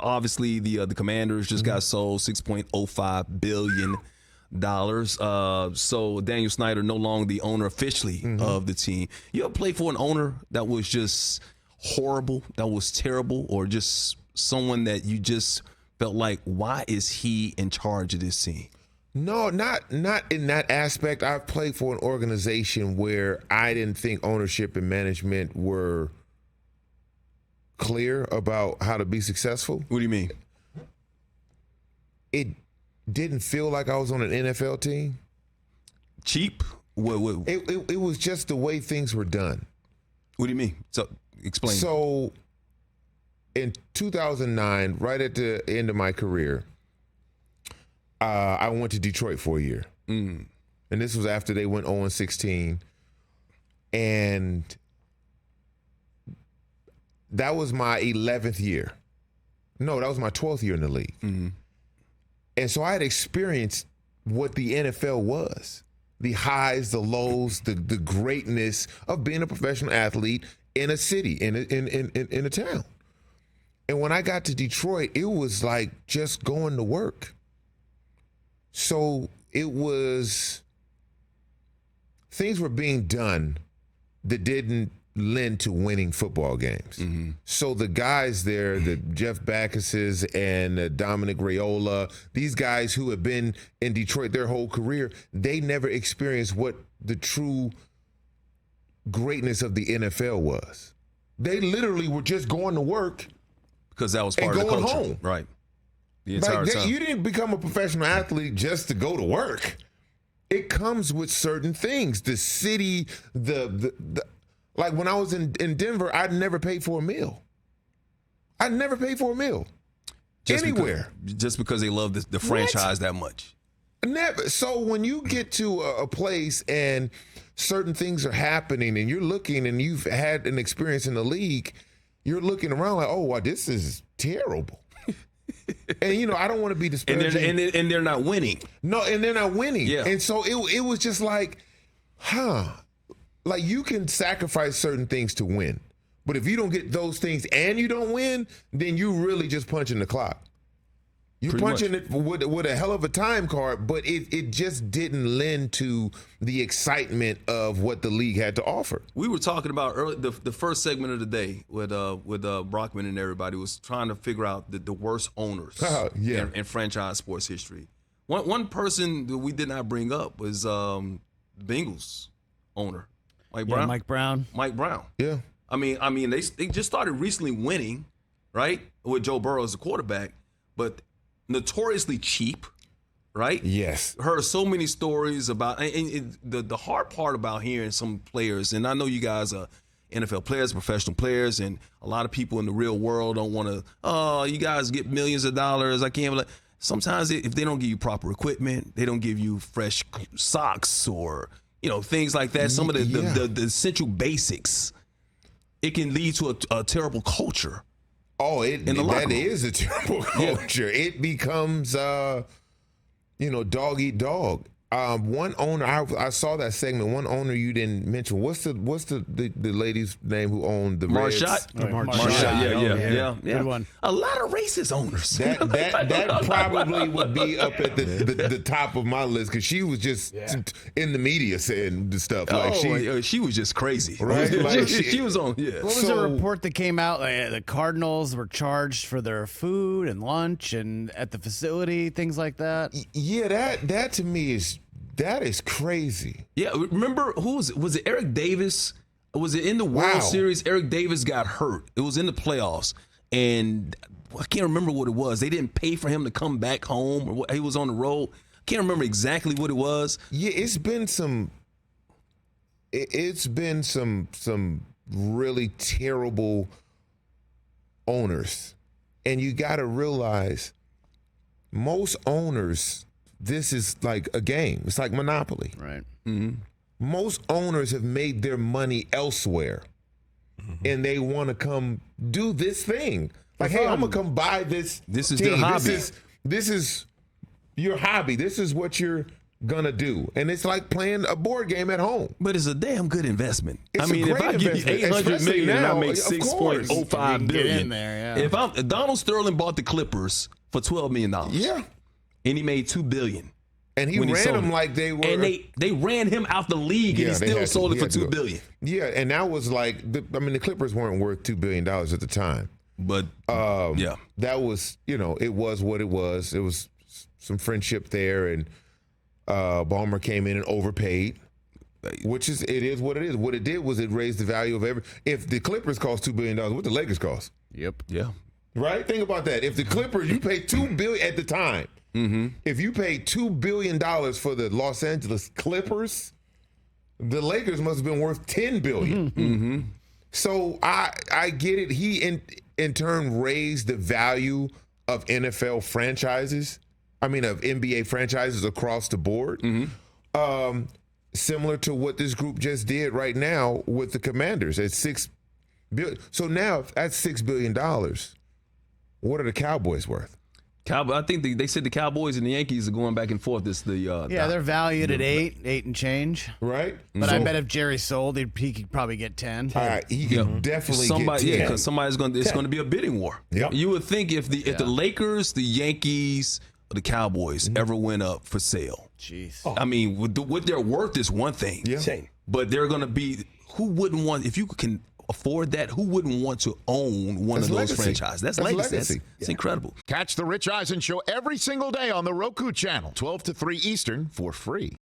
Obviously, the Commanders just got sold $6.05 billion. So Daniel Snyder no longer the owner officially of the team. You ever play for an owner that was just horrible, that was terrible, or just someone that you just felt like, why is he in charge of this team? No, not in that aspect. I've played for an organization where I didn't think ownership and management were clear about how to be successful. What do you mean? It didn't feel like I was on an NFL team. Cheap? What? It was just the way things were done. What do you mean? So explain. So in 2009, right at the end of my career, I went to Detroit for a year. And this was after they went 0-16. And that was my 11th year. No, that was my 12th year in the league. And so I had experienced what the NFL was. The highs, the lows, the greatness of being a professional athlete in a city, in a town. And when I got to Detroit, it was like just going to work. So it was, things were being done that didn't lend to winning football games. So the guys there, the Jeff Backuses and Dominic Raiola, these guys who have been in Detroit their whole career, they never experienced what the true greatness of the NFL was. They literally were just going to work because that was part of the culture. Home. Right. The entire time. You didn't become a professional athlete just to go to work. It comes with certain things. The city, the like when I was in Denver, I'd never paid for a meal. I'd never paid for a meal anywhere. Just because they love the franchise that much. Never. So when you get to a place and certain things are happening and you're looking and you've had an experience in the league, you're looking around like, oh, wow, this is terrible. And, I don't want to be disparaging. And they're not winning. No, and they're not winning. Yeah. And so it was just like, like you can sacrifice certain things to win. But if you don't get those things and you don't win, then you really just punching the clock. You're punching it with a hell of a time card, but it just didn't lend to the excitement of what the league had to offer. We were talking about the first segment of the day with Brockman and everybody was trying to figure out the worst owners in franchise sports history. One person that we did not bring up was Bengals owner, Mike Brown. Mike Brown. Yeah. I mean, they just started recently winning, right, with Joe Burrow as the quarterback, but notoriously cheap, right? Yes. Heard so many stories about, and the hard part about hearing some players, and I know you guys are NFL players, professional players, and a lot of people in the real world don't want to, you guys get millions of dollars. I can't. Sometimes if they don't give you proper equipment, they don't give you fresh socks or, things like that. Some of the essential basics, it can lead to a terrible culture. Oh, that is a terrible culture. Yeah. It becomes, dog eat dog. One owner, I saw that segment. One owner you didn't mention. What's the lady's name who owned the Reds? Marchot. Yeah. Good one. A lot of racist owners. That probably would be up at the top of my list because she was just in the media saying the stuff. She was just crazy. Right? Like she was on. Yeah. What was the report that came out? The Cardinals were charged for their food and lunch and at the facility, things like that. Yeah, that to me is. That is crazy. Yeah, remember was it Eric Davis? Was it in the World Series? Eric Davis got hurt. It was in the playoffs, and I can't remember what it was. They didn't pay for him to come back home, or he was on the road. I can't remember exactly what it was. Yeah, it's been some really terrible owners, and you got to realize most owners. This is like a game. It's like Monopoly. Right. Mm-hmm. Most owners have made their money elsewhere, and they want to come do this thing. Like, hey, I'm going to come buy this This is team. their hobby. This is your hobby. This is what you're gonna do? And it's like playing a board game at home. But it's a damn good investment. It's a if great I give you investment, 800 especially million and I now, make of 6.05 Get billion, in there, yeah. if Donald Sterling bought the Clippers for $12 million, Yeah. and he made $2 billion. And he when ran sold them it. like they were. And they ran him out the league, Yeah, and he they still had to. sold He it for had to $2 do it. billion. Yeah, and that was like, the Clippers weren't worth $2 billion at the time. But That was, it was what it was. It was some friendship there, and Ballmer came in and overpaid, which is what it is. What it did was it raised the value of if the Clippers cost $2 billion, what the Lakers cost? Yep. Yeah. Right? Think about that. If the Clippers, you paid $2 billion at the time. Mm-hmm. If you paid $2 billion for the Los Angeles Clippers, the Lakers must have been worth $10 billion. Mm-hmm. So I get it. He in turn raised the value of NFL franchises. Of NBA franchises across the board. Mm-hmm. Similar to what this group just did right now with the Commanders at $6 billion. So now that's $6 billion. What are the Cowboys worth? I think they said the Cowboys and the Yankees are going back and forth. They're valued at 8 and change. Right? But I bet if Jerry sold, he could probably get 10. He can definitely get 10. Yeah, because it's going to be a bidding war. Yep. You would think if the Lakers, the Yankees, or the Cowboys ever went up for sale. Jeez. What they're worth is one thing. Yeah. But they're going to be, who wouldn't want, if you can afford that, who wouldn't want to own one of those franchises? That's legacy. It's incredible. Catch the Rich Eisen Show every single day on the Roku channel, 12 to 3 Eastern, for free.